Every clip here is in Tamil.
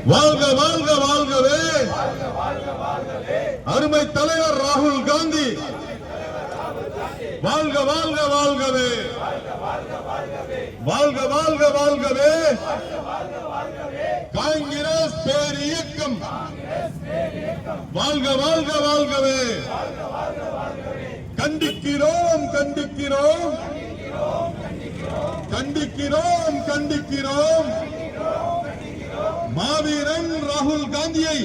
வாழ்க வாழ்க வாழ்கவே அருமை தலைவர் ராகுல் காந்தி வாழ்க வாழ்க வாழ்கவே வாழ்க வாழ்க வாழ்கவே காங்கிரஸ் பேர் இயக்கம் வாழ்க வாழ்க வாழ்கவே கண்டிக்கிறோம் கண்டிக்கிறோம் கண்டிக்கிறோம் கண்டிக்கிறோம் மாவீரன் ராகுல் காந்தியை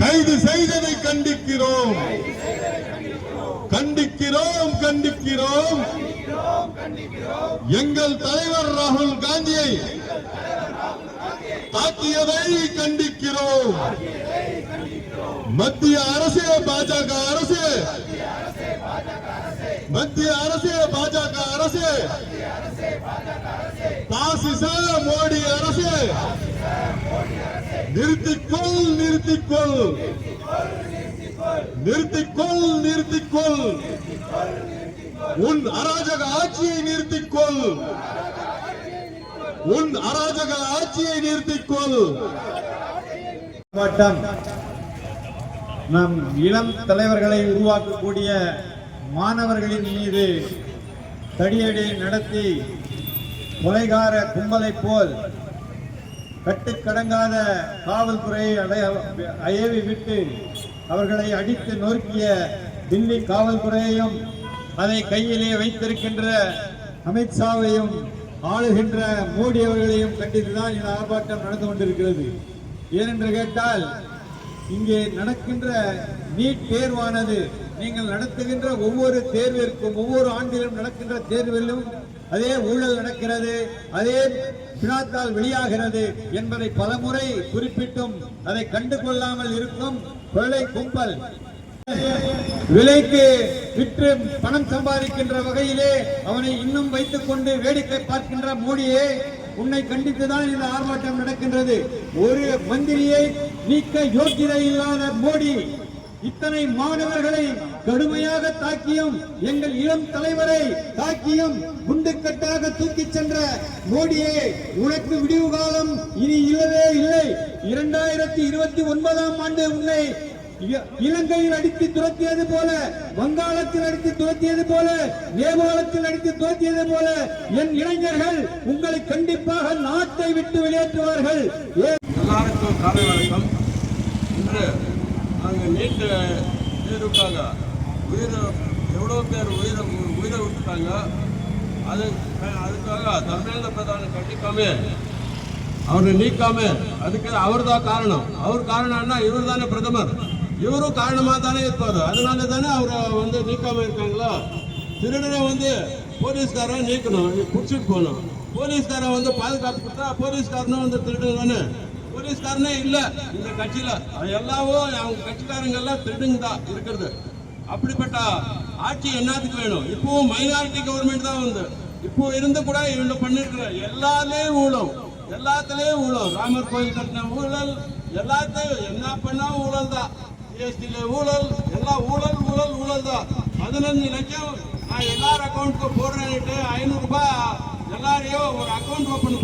கைது செய்ததை கண்டிக்கிறோம் கண்டிக்கிறோம் கண்டிக்கிறோம் எங்கள் தலைவர் ராகுல் காந்தியை தாக்கியதை கண்டிக்கிறோம் மத்திய அரசு பாஜக அரசு மத்திய அரசு பாஜக அரசு பாசிச மோடி அரசு நிறுத்திக்கொள் நிறுத்திக்கொள் நிறுத்திக்கொள் நிறுத்திக்கொள் உன் அராஜக ஆட்சியை நிறுத்திக்கொள் உன் அராஜக ஆட்சியை நிறுத்திக்கொள். நம் இளம் தலைவர்களை உருவாக்கக்கூடிய மாணவர்களின் மீது தடியடி நடத்தி கொலைகார கும்பலை போல் கட்டுக்கடங்காத காவல்துறையை அயவி விட்டு அவர்களை அடித்து நொறுக்கிய தில்லி காவல்துறையையும் அதை கையிலே வைத்திருக்கின்ற அமித்ஷாவையும் ஆளுகின்ற மோடி அவர்களையும் கண்டித்துதான் இந்த ஆர்ப்பாட்டம் நடந்து கொண்டிருக்கிறது. ஏனென்று கேட்டால் இங்கே நடக்கின்ற நீட் தேர்வானது நீங்கள் நடத்துகின்ற ஒவ்வொரு தேர்விற்கும் ஒவ்வொரு ஆண்டிலும் நடக்கின்ற தேர்விலும் அதே ஊழல் நடக்கிறது, அதே பினாத்தால் வெளியாகிறது என்பதை பலமுறை குறிப்பிட்டும் அதை கண்டு கொள்ளாமல் இருக்கும் கொள்ளை கும்பல் விலைக்கு விற்று பணம் சம்பாதிக்கின்ற வகையிலே அவனை இன்னும் வைத்துக் கொண்டு வேடிக்கை பார்க்கின்ற மோடியே உன்னை கண்டித்துதான் இந்த ஆர்ப்பாட்டம் நடக்கின்றது. ஒரு மந்திரியை நீக்க யோக்கியதை இல்லாத மோடி இத்தனை மாணவர்களை கடுமையாக தாக்கியும் எங்கள் இளம் தலைவரை தாக்கியும் குண்டுக்கட்டாக தூக்கிச் சென்ற மோடியே உனக்கு விடிவு காலம் இனி இல்லவே இல்லை. 2029ஆம் ஆண்டு உன்னை இலங்கையில் அடித்து துரத்தியது போல, வங்காளத்தில் அடித்து துரத்தியது போல, நேபாளத்தில் அடித்து துரத்தியது போல என் இளைஞர்கள் உங்களை கண்டிப்பாக நாட்டை விட்டு வெளியேற்றுவார்கள். எல்லாருக்கும் காலை வணக்கம். இன்று நாங்கள் நீட் தேர்வுக்காக எவ்வளோ பேர் உயிரை விட்டுட்டாங்க. அதுக்காக தர்மேந்திர பிரதான் கண்டிக்காம அவரை நீக்காம அதுக்கு அவர் தான் காரணம். அவர் காரணம்னா இவர் தானே பிரதமர், இவரும் காரணமாக தானே இருப்பார். அதனால தானே அவரை நீக்காம இருக்காங்களா? திருடனை போலீஸ்காரன் நீக்கணும், பிடிச்சிட்டு போகணும். போலீஸ்காரன் பாதுகாப்பு கொடுத்தா போலீஸ்காரனும் திருடன் தானே. போலீஸ்காரனே இல்லை இந்த கட்சியில, எல்லாவும் அவங்க கட்சிக்காரங்க எல்லாம் திருடுங்க தான் இருக்கிறது. அப்படிப்பட்ட ஆட்சி என்னத்துக்கு வேணும்? இப்பவும் மைனாரிட்டி கவர்மெண்ட் தான் இப்போ இருந்து கூட இவங்க பண்ணிருக்கிற எல்லாத்துலயும் ஊழல், ராமர் கோயில் கட்டின ஊழல், எல்லாத்தையும் என்ன பண்ணா ஊழல் தான். ஜிஎஸ்டில ஊழல், எல்லாம் ஊழல் தான். 15 லட்சம் நான் எல்லார் அக்கௌண்ட்டுக்கும் போடுறேன்ட்டு 500 ரூபாய் எல்லாரையும் ஒரு அக்கௌண்ட் ஓபன்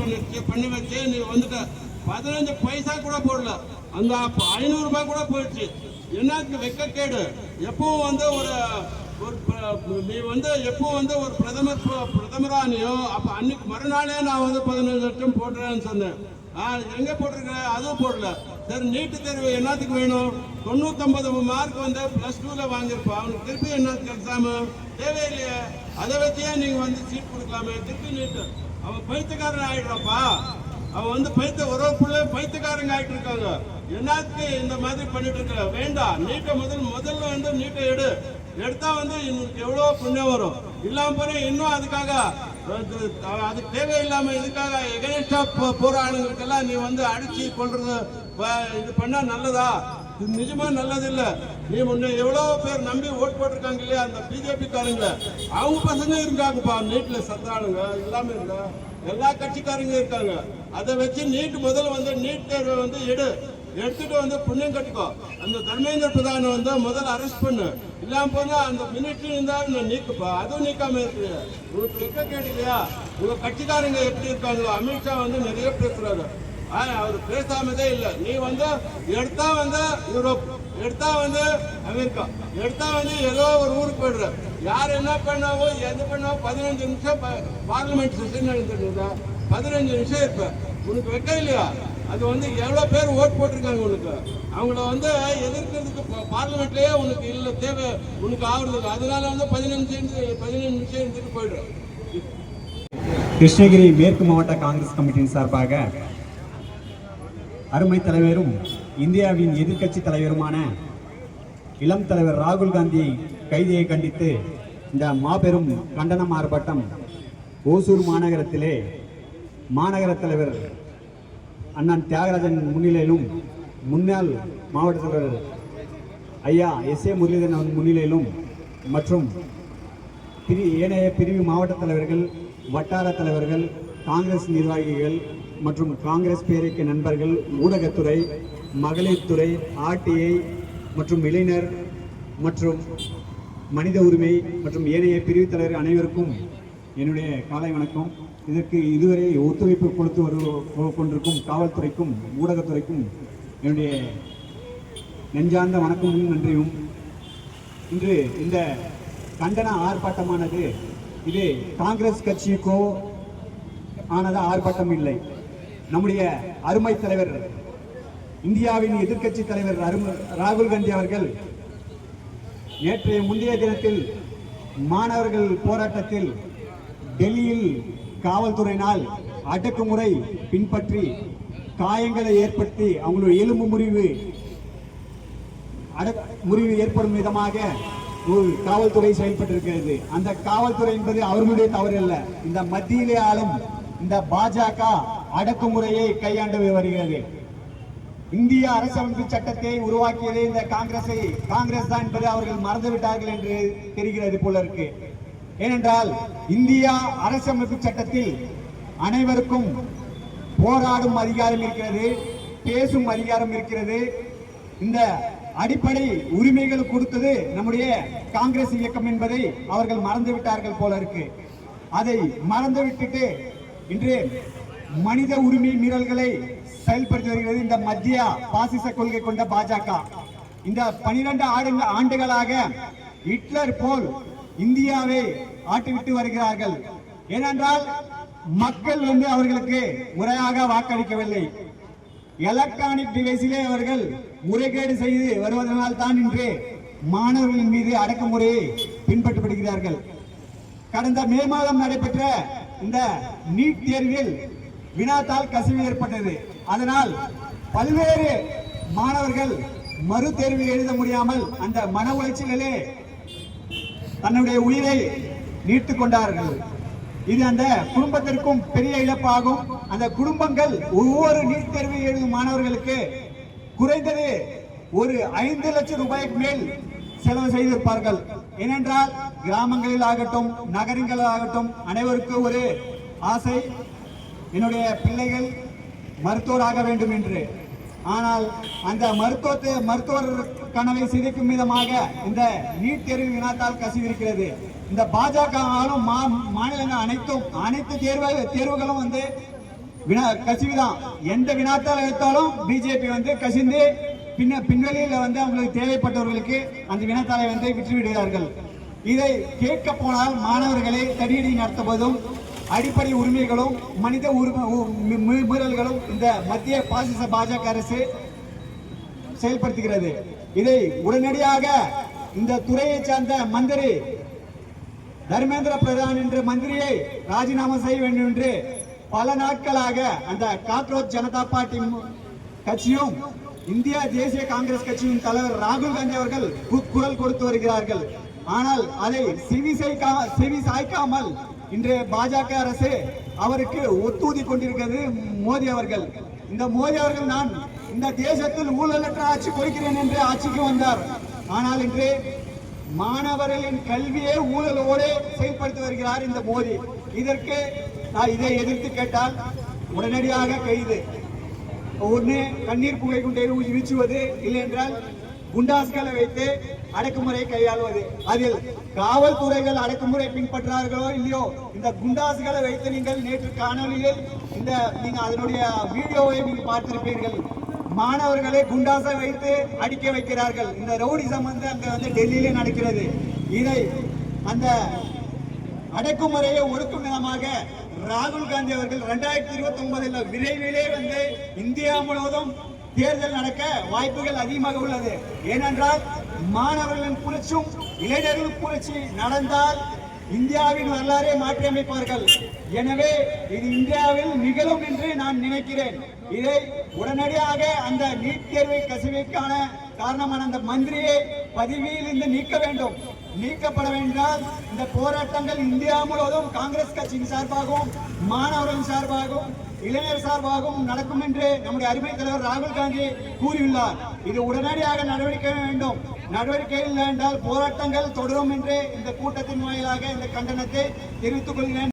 பண்ணி வச்சு நீ 15 பைசா கூட போடல. அந்த 500 ரூபாய் கூட போயிடுச்சு. என்னத்துக்கு வெக்கக்கேடு? எப்பவும் நீ எப்பவும் ஒரு பிரதமரானியோ அப்ப அன்னைக்கு மறுநாளே நான் 15 லட்சம் போடுறேன்னு சொன்னேன். எங்க போட்டிருக்கிறேன்? அதுவும் போடல. சரி, நீட்டு தேர்வு என்னத்துக்கு வேணும்? 99 மார்க் +2ல வாங்கியிருப்பான். அவனுக்கு திருப்பி என்னத்துக்கு எக்ஸாமு? தேவையில்லையே. அதை வச்சே நீங்க சீட் கொடுக்கலாமே. திருப்பி நீட்டு அவன் பைத்தியக்காரன் ஆயிடுறாப்பா. அவன் ஒரு பிள்ளை பைத்தியக்காரங்க ஆயிட்டு இருக்காங்க. என்னத்துக்கு இந்த மாதிரி பண்ணிட்டு இருக்க? வேண்டாம். நீட்டை முதல்ல நீட்டை எடுத்தா இன்னும் எவ்வளவு புண்ணியம் வரும். இல்லாம போற இன்னும் அதுக்காக அது தேவையில்லாம இதுக்காக எகனஸ்டா போற ஆளுங்களுக்கெல்லாம் நீ அடிச்சு கொள்றது இது பண்ணா நல்லதா? இது நிஜமா நல்லது இல்ல. நீ முன்ன எவ்வளவு பேர் நம்பி ஓட்டு போட்டிருக்காங்க இல்லையா அந்த பிஜேபி காரங்க, அவங்க பசங்க இருக்காங்கப்பா நீட்ல சத்தாளுங்க எல்லாமே இருக்க எல்லா கட்சிக்காரங்க இருக்காங்க. அதை வச்சு முதல்ல நீட் தேர்வை எடுத்துட்டு புண்ணியம் கட்டிக்கோ. அந்த தர்மேந்திர பிரதான முதல்ல அரெஸ்ட் பண்ணு. இல்லாம போனா அந்த மினிஸ்ட்ரி இருந்தா நீக்குப்பா. அதுவும் நீக்காம இருக்கு. உங்களுக்கு வெக்க கேடு இல்லையா? உங்க கட்சிக்காரங்க எப்படி இருக்காங்களோ? அமித்ஷா நிறைய பேசுறாரு. அவர் பேசாமதே இல்லை. நீ வந்து எடுத்தா வந்து யூரோப், எடுத்தா வந்து அமெரிக்கா, எடுத்தா வந்து ஏதோ ஒரு ஊருக்கு போயிடுற. யார் என்ன பண்ணாவோ எது பண்ணாவோ 15 நிமிஷம் பார்லிமெண்ட் செஷன் நடந்துட்டு 15 நிமிஷம் இருப்ப. உனக்கு வைக்க இல்லையா? அது வந்து எவ்வளோ பேர் ஓட் போட்டிருக்காங்க உனக்கு. அவங்கள வந்து எதிர்க்கிறதுக்கு பார்லிமெண்ட்லயே உனக்கு இல்லை, தேவை உனக்கு ஆகுறது. அதனால வந்து 15 நிமிஷம் இருந்துட்டு போயிடுறோம். கிருஷ்ணகிரி மேற்கு மாவட்ட காங்கிரஸ் கமிட்டியின் சார்பாக அருமை தலைவரும் இந்தியாவின் எதிர்க்கட்சி தலைவருமான இளம் தலைவர் ராகுல் காந்தி கைதியை கண்டித்து இந்த மாபெரும் கண்டன ஆர்ப்பாட்டம் ஓசூர் மாநகரத்திலே மாநகர தலைவர் அண்ணன் தியாகராஜன் முன்னிலையிலும் முன்னாள் மாவட்ட தலைவர் ஐயா SA முரளிதரன் முன்னிலையிலும் மற்றும் ஏனைய பிரிவு மாவட்ட தலைவர்கள், வட்டார தலைவர்கள், காங்கிரஸ் நிர்வாகிகள் மற்றும் காங்கிரஸ் பேரியக்க நண்பர்கள், ஊடகத்துறை, மகளிர் துறை, RTI மற்றும் இளைஞர் மற்றும் மனித உரிமை மற்றும் ஏனைய பிரிவு தலைவர் அனைவருக்கும் என்னுடைய காலை வணக்கம். இதற்கு இதுவரை ஒத்துழைப்பு கொடுத்து கொண்டிருக்கும் காவல்துறைக்கும் ஊடகத்துறைக்கும் என்னுடைய நெஞ்சார்ந்த வணக்கமும் நன்றியும். இன்று இந்த கண்டன ஆர்ப்பாட்டமானது இது காங்கிரஸ் கட்சிக்கோ ஆனது ஆர்ப்பாட்டம் இல்லை. நம்முடைய அருமை தலைவர் இந்தியாவின் எதிர்க்கட்சி தலைவர் ராகுல் காந்தி அவர்கள் நேற்றைய முந்தைய தினத்தில் மாணவர்கள் போராட்டத்தில் டெல்லியில் காவல்துறையினால் அடக்குமுறை பின்பற்றி காயங்களை ஏற்படுத்தி அவங்களுடைய எலும்பு முறிவு ஏற்படும் விதமாக ஒரு காவல்துறை செயல்பட்டிருக்கிறது. அந்த காவல்துறை என்பது அவர்களுடைய தவறு அல்ல. இந்த மத்தியிலே ஆளும் இந்த பாஜக அடக்குமுறையை கையாண்டு வருகிறது. இந்திய அரசமைப்பு சட்டத்தை உருவாக்கியதே இந்த காங்கிரஸ் தான் என்பதை அவர்கள் மறந்துவிட்டார்கள் என்று தெரிகிறது போல இருக்கு. ஏனென்றால் இந்தியா அரசமைப்பு சட்டத்தில் அனைவருக்கும் போராடும் அதிகாரம் இருக்கிறது, பேசும் அதிகாரம் இருக்கிறது. இந்த அடிப்படை உரிமைகள் கொடுத்தது நம்முடைய காங்கிரஸ் இயக்கம் என்பதை அவர்கள் மறந்துவிட்டார்கள் போல இருக்கு. அதை மறந்துவிட்டுட்டு இன்று மனித உரிமை மீறல்களை செயல்படுத்தி வருகிறது இந்த மத்திய பாசிச கொள்கை கொண்ட பாஜக. இந்த 12 ஆண்டுகளாக ஹிட்லர் போல் இந்தியாவை ஆட்டிவிட்டு வருகிறார்கள். ஏனென்றால் மக்கள் அவர்களுக்கு முறையாக வாக்களிக்கவில்லை. எலக்ட்ரானிக் டிவைஸிலே அவர்கள் முறைகேடு செய்து வருவதனால் தான் இன்று மாணவர்களின் மீது அடக்குமுறையை பின்பற்றப்படுகிறார்கள். கடந்த மே மாதம் நடைபெற்ற இந்த நீட் தேர்வில் வினாத்தால் கசிவு ஏற்பட்டது. அதனால் பல்வேறு மாணவர்கள் மறு தேர்வு எழுத முடியாமல் அந்த மன உளைச்சலிலே தன்னுடைய உயிரை நீட்டுக் கொண்டார்கள். இது அந்த குடும்பத்திற்கும் பெரிய இழப்பாகும். அந்த குடும்பங்கள் ஒவ்வொரு நீட் தேர்வு எழுதும் மாணவர்களுக்கு குறைந்தது ஒரு 5 லட்சம் ரூபாய்க்கு மேல் செலவு செய்திருப்பார்கள். ஏனென்றால் கிராமங்களில் ஆகட்டும் நகரங்களில் ஆகட்டும் அனைவருக்கும் ஒரு ஆசை, என்னுடைய பிள்ளைகள் மருத்துவராக வேண்டும் என்று. ஆனால் அந்த மருத்துவர் கனவை சிதைக்கும் விதமாக இந்த நீட் தேர்வு வினாத்தால் கசிவிருக்கிறது. இந்த பாஜக ஆளும் மாநிலங்கள் அனைத்து தேர்வுகளும் கசிவுதான். எந்த வினாத்தால் எடுத்தாலும் பிஜேபி கசிந்து பின்வெளியில் அவங்களுக்கு தேவைப்பட்டவர்களுக்கு அந்த வினாத்தாளை விற்று விடுகிறார்கள். இதை கேட்க போனால் மாணவர்களை தடியடி நடத்துவதும் அடிப்படை உரிமைகளும் மனித மீறல்களும் இந்த மத்திய பாசிச பாஜக அரசு செயல்படுத்துகிறது. இதை உடனடியாக இந்த துறையை சார்ந்த மந்திரி தர்மேந்திர பிரதான் என்ற மந்திரியை ராஜினாமா செய்ய வேண்டும் என்று பல நாட்களாக அந்த காக்ரோச் ஜனதா பார்ட்டி கட்சியும் இந்திய தேசிய காங்கிரஸ் கட்சியின் தலைவர் ராகுல் காந்தி அவர்கள் குரல் கொடுத்து வருகிறார்கள். ஆனால் அதை செவி சாய்க்காமல் இன்று பாஜக அரசு அவருக்கு ஒத்தூதி கொண்டிருக்கிறது மோடி அவர்கள். இந்த மோடி அவர்கள் நான் இந்த தேசத்தில் ஊழலற்ற ஆட்சி கொடுக்கிறேன் என்று ஆட்சிக்கு வந்தார். ஆனால் இன்று மாணவர்களின் கல்வியை ஊழலோடு செயல்படுத்தி வருகிறார் இந்த மோடி. இதற்கு இதை எதிர்த்து கேட்டால் உடனடியாக கைது, ஒன்று கண்ணீர் புகை குண்டை வீச்சுவது, இல்லை என்றால் குண்டாஸ்களை வைத்து அடக்குமுறை கையாளுவது. அதில் காவல்துறைகள் அடக்குமுறை பின்பற்றார்களோ இல்லையோ, இந்த குண்டாசுகளை வைத்து நீங்கள் நேற்று காணொலியில் நீங்க அதனுடைய வீடியோவை நீங்கள் பார்த்திருப்பீர்கள். மாணவர்களை குண்டாசை வைத்து அடிக்க வைக்கிறார்கள். இந்த ரவுடிசம் அங்க டெல்லியிலே நடக்கிறது. இதை அந்த அடக்குமுறையை ஒடுக்கும் விதமாக ராகுல் காந்தி அவர்கள் 2029 விரைவிலே இந்தியா முழுவதும் தேர்தல் நடக்க வாய்ப்புகள் அதிகமாக உள்ளது. ஏனென்றால் மாணவர்களின் புரட்சியும் இளைஞர்கள் புரட்சி நடந்தால் இந்தியாவின் வரலாறை மாற்றியமைப்பார்கள். எனவே இது இந்தியாவில் நிகழும் என்று நான் நினைக்கிறேன். இதை உடனடியாக அந்த நீட் தேர்வை கசிவிற்கான காரணமான அந்த மந்திரியை பதவியில் இருந்து நீக்க வேண்டும். நீக்கப்பட வேண்டால் இந்த போராட்டங்கள் இந்தியா முழுவதும் காங்கிரஸ் கட்சியின் சார்பாகவும் மாணவர்களின் சார்பாகவும் இளைஞர் சார்பாகவும் நடக்கும் என்று நம்முடைய அருமை தலைவர் ராகுல் காந்தி கூறியுள்ளார். இது உடனடியாக நடவடிக்கை வேண்டும். நடவடிக்கை இல்லை என்றால் போராட்டங்கள் தொடரும் என்று இந்த கூட்டத்தின் வாயிலாக இந்த கண்டனத்தை தெரிவித்துக் கொள்கிறேன்.